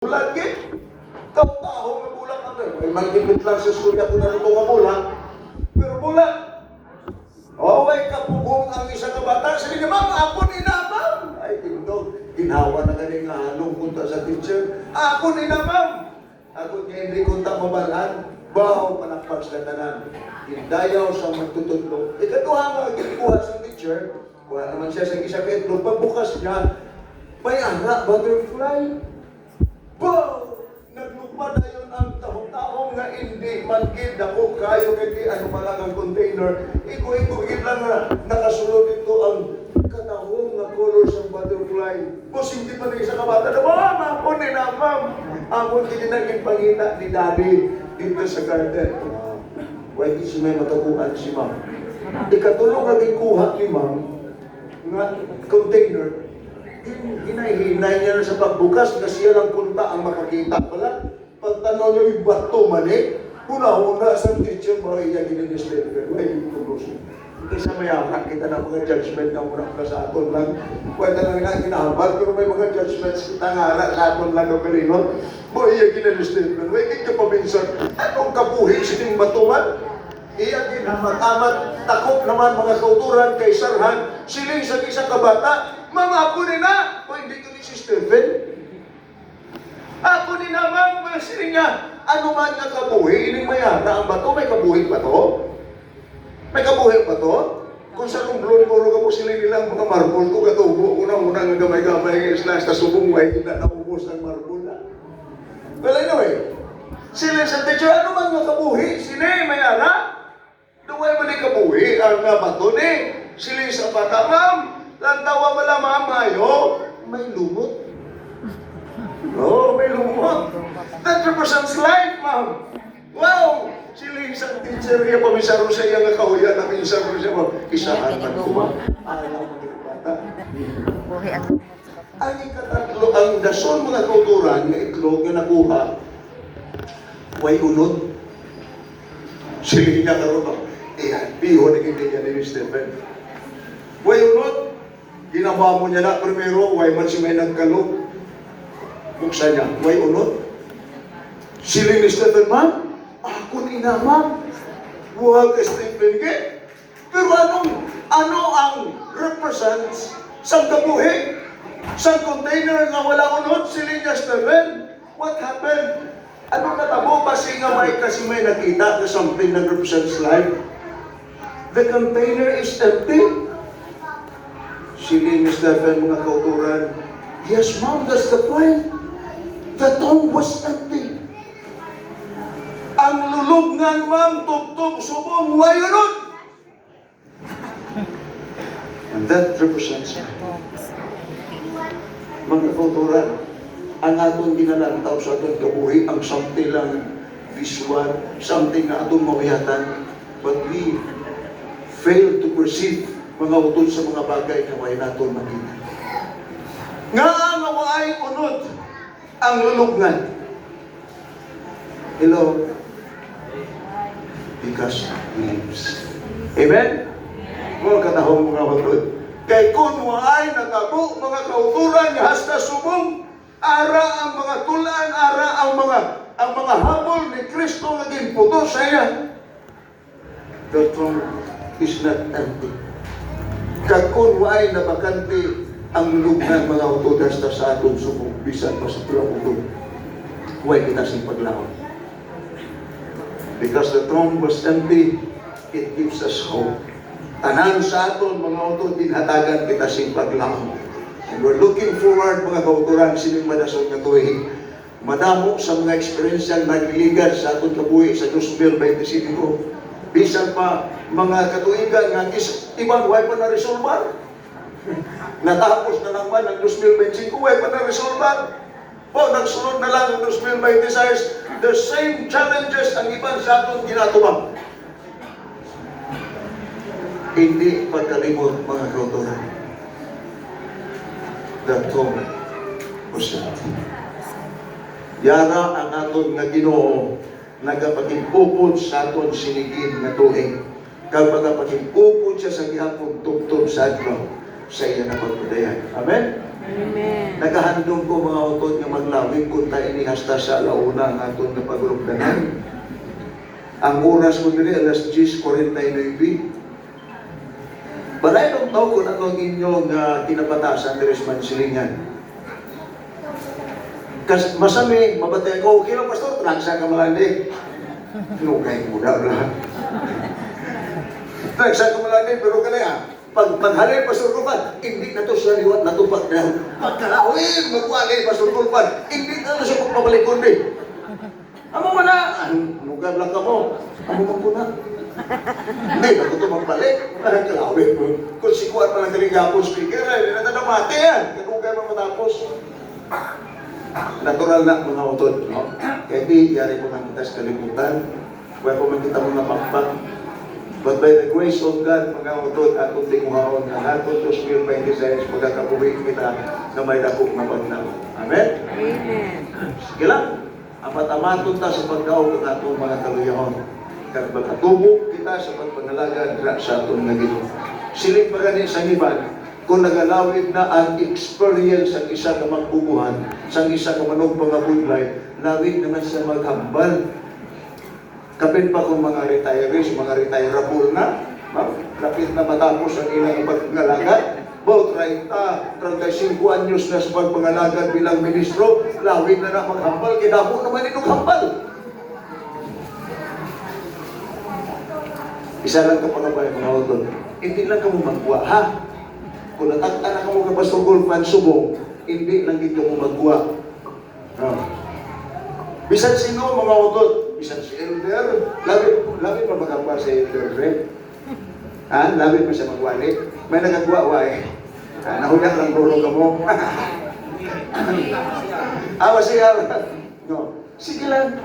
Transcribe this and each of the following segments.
Bulan gid. Taon-taon nga bulan kami. May magigit lang sa school ako na ito nga bulan. Pero bulan. Way kapugong ang isa ka bata. Sabi niya, ma'am, ako ni na, ma'am. Ay, tindog. Ginawa na galing nga halong punta sa teacher. Ako ni na, ma'am. Ako niya hindi kunta mabalaan. Bahaw panakpag sa tanan. Hindayaw sa magtutudlo. Ikatuha nga, gikuha sa teacher. Kuha naman siya sa isa ka itlog. Pagbukas niya, may ara, butterfly. Wow! Naglupad na yun ang taong-taong nga hindi mangkid ako kayo kaya ano pa lang ang container. Iko-iko-iko lang na nakasulod ito ang katahong na colors ng butterfly. Boss, hindi pa na isa kabata na, ma'am, ako ni na, ma'am. Ako hindi naging pangita ni daddy dito sa garden. Why di si may matabuhan si ma'am? Ikatulong na kuha ni ma'am nga container. Hinay-hinay niya na sa pagbukas kasi yan ang punta ang makakita pala. Pagtanaw niyo yung bato mali, una-una sa teacher mo ay gininislever. Ay, tulosin. Kasi mayaman kita na mga judgment na unang ka sa aton lang. Pwede lang nga ginahabag, pero may mga judgments kita nga sa aton lang ang kalinot. Boy, iya gininislever. Ay, hindi ka paminsan. Anong kabuhi sining bato man? Iya ginamat-amat, takot naman mga kauturan kay Sarhan. Siling sa isang kabata, ma'am, ako ni na. O, hindi ko ni si Stephen. Ako ni na, ma'am. Siling niya, ano man nga kabuhi, ining mayara ang bato, may kabuhi ba to? May kabuhi ba to? Kung sa kumblon ko, ka po sila nilang mga marble ko, katubo ko na muna nga gamay-gamay ng islas, na subong way, hindi na naubos ng marble na. Well, anyway, sila sa teacher, ano man nga kabuhi? Sila mayara? Duway man ni kabuhi, ang bato ni. Sila sa bata, ma'am. Lantawa wala mamayo, may lumot. Oh, may lumot. That represents life, ma'am. Wow! Sila isang teacher niya, pamisaro sa iya nga kahuyan, na minsan ko siya, isahan man ko, alam mo yung bata. Ang ikatatlo, ang dason mga kauturan, nga itlog nga nakuha, way unod. Sila niya karoon, piho na hindi niya ni Stephen. Way unod. Ginawa mo niya na, primero, why man si may nagkalog. Buksan niya, why unod? Siling ni Stephen, ma'am, ako ni na, ma'am. Buhag ka Stephen, ke? Pero ano ang represents sa kabuhi? Sa container nga wala unod, siling niya, Stephen. What happened? Ano natabo kasi nga may nakita na something that represents life? The container is empty. Siling ni Stephen, mga kauturan, yes, ma'am, that's the point. The tomb was empty. Ang lulubngan, ma'am, tugtog, subong, wayunod. And that represents mga kauturan, ang atong ginalantaw sa atong kabuhi, ang something lang visual, something na atong mawihatan, but we fail to perceive mga utol sa mga bagay na may naton makita. Nga ang away unod ang lulubngan. Hello? Because he lives. Amen? Mga katahong mga utol. Kay kung waay natabo mga kauturan nga hasta subong, ara ang mga tulan, ara ang mga habol ni Kristo naging puto sa iya. The tomb is not empty. Kakun waay na bakante ang lubngan mga autodas na sa atong subong bisan pa sa tulang utod. Huwag kita sing paglaon. Because the tomb was empty, it gives us hope. Tanan sa aton mga utod, dinhatagan kita sing paglaon. And we're looking forward mga kauturan sining madasol nga tuig. Madamo sa mga experience ang nagliligad sa atong kabuhi sa 2025. Bisan pa mga katuigan nga ibang way pa na-resolvar. Natapos na naman ang 2025, way pa na-resolvar. O nagsunod na lang ang 2026, the same challenges ang ibang sa atong ginatubang. Hindi pagkalimot mga kauturan. The tomb was empty. Yara ang aton nga Ginoo nagapakipupod sa aton sinigin nga tuig. Kapag napakipupod siya sa gihapon tugtog sa adlaw sa iya na pagpudayan. Amen? Amen. Nagahandong ko mga utod nga maglawig kung tayo ini hasta sa alauna nga atong napagulugdanan. Ang oras ko diri alas 10:49. But I don't know kung ano ang inyong kinabatasan diri sa Mansilingan. Kas masami, mabatay ko, okay lang pastor, trangsa ka malandi. Nukay mo na lang. Trangsa ka malandi, pero kanaya, pag halay pastor Kulpan, hindi na to sa liwat na to pagkalawin, magwalay pastor Kulpan, hindi na siya pagpabalik kundi. Amo mo na, nukay lang ka mo, amo mo po na. Hindi na ko ito magbalik. Parang kalawin mo. Kung sikuan pa lang kaligapon speaker, hindi na nadamati yan. Kanugay mo matapos. Natural na mga utod. No? Kaya di, yari ko nang kita sa kalimutan. Kaya kung makita mo na pakpak. But by the grace of God, mga utod, atong tinguhaon na nato 2026, magkakabuhi kita na may dakok na pagnaw. Amen? Amen. Sige lang. Amat-amaton ta sa pagkaon ng atong mga kaluyahon. Kag magkatubog kita sa pagpangalaga sa atong nga Ginoo. Silip pa gani sa iban, kung nagalawid na ang experience sa isa ka magbubuhan, sa isa ka manog pangabudlay, lawid naman siya maghambal. Kapit pa kung mga retirees, mga retirable na, kapit na matapos ang ilang pagpangalaga, about 35 anyos na sa pagpangalaga bilang ministro, lawid na na maghambal, kidamo naman itong hambal. Isa lang ka pangabay mga utod. Hindi lang ka mo magwa, ha? Kung natagtan na ka mo kapastor Kulpan subong, hindi lang dito mo magwa. No. Bisan sino mga utod, bisan si elder, labi pa magagwa si elder, friend. Ha? Labi pa siya magwali. May nagagwa, eh. Nahuyak lang buro ka mo. Awa siya. No. Sige lang.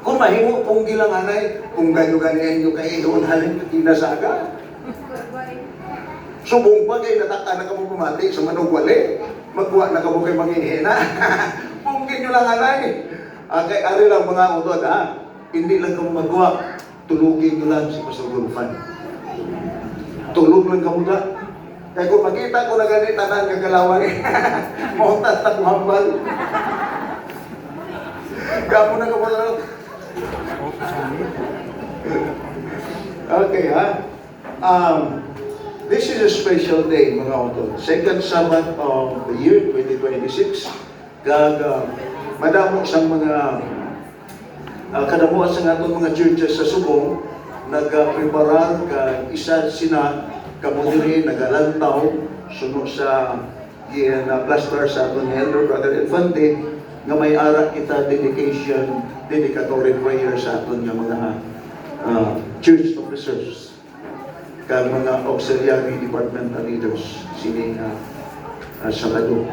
Kung mahimo kung gilang anay, kung ganyo-ganyan nyo kayo doon halin kinasaga. Subong pa kayo nataka na kamo pumati sa manugwali. Magwa na kamo kayo manghihina. Kung ganyo lang anay. Kay ari lang mga utod, ha? Hindi lang kamo magwa. Tulugin nyo lang si Pastor Gulfan. Tulog lang kamo da. Kaya kung makita ko na ganit, tanan kagalawan eh. Mauntat na kuhambal. Kamu na kamo lang. Okay, ha? This is a special day, mga utod. Second Sabbath of the year, 2026. Madamo sa mga kadamuan sa atong mga churches sa Subong, nag-preparar ka isa sina kamudiri, nagalantaw, sunod sa plaster sa atong Elder Brother Infante, nga may ara kita dedication, dedicatory prayer sa aton nga mga church officers kag mga auxiliary departmental leaders sini sa Lado.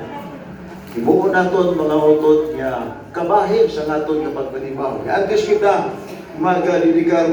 Himuon naton mga utod nga kabahin sa naton nga pagpanimaw. Antes kita mag-dedikar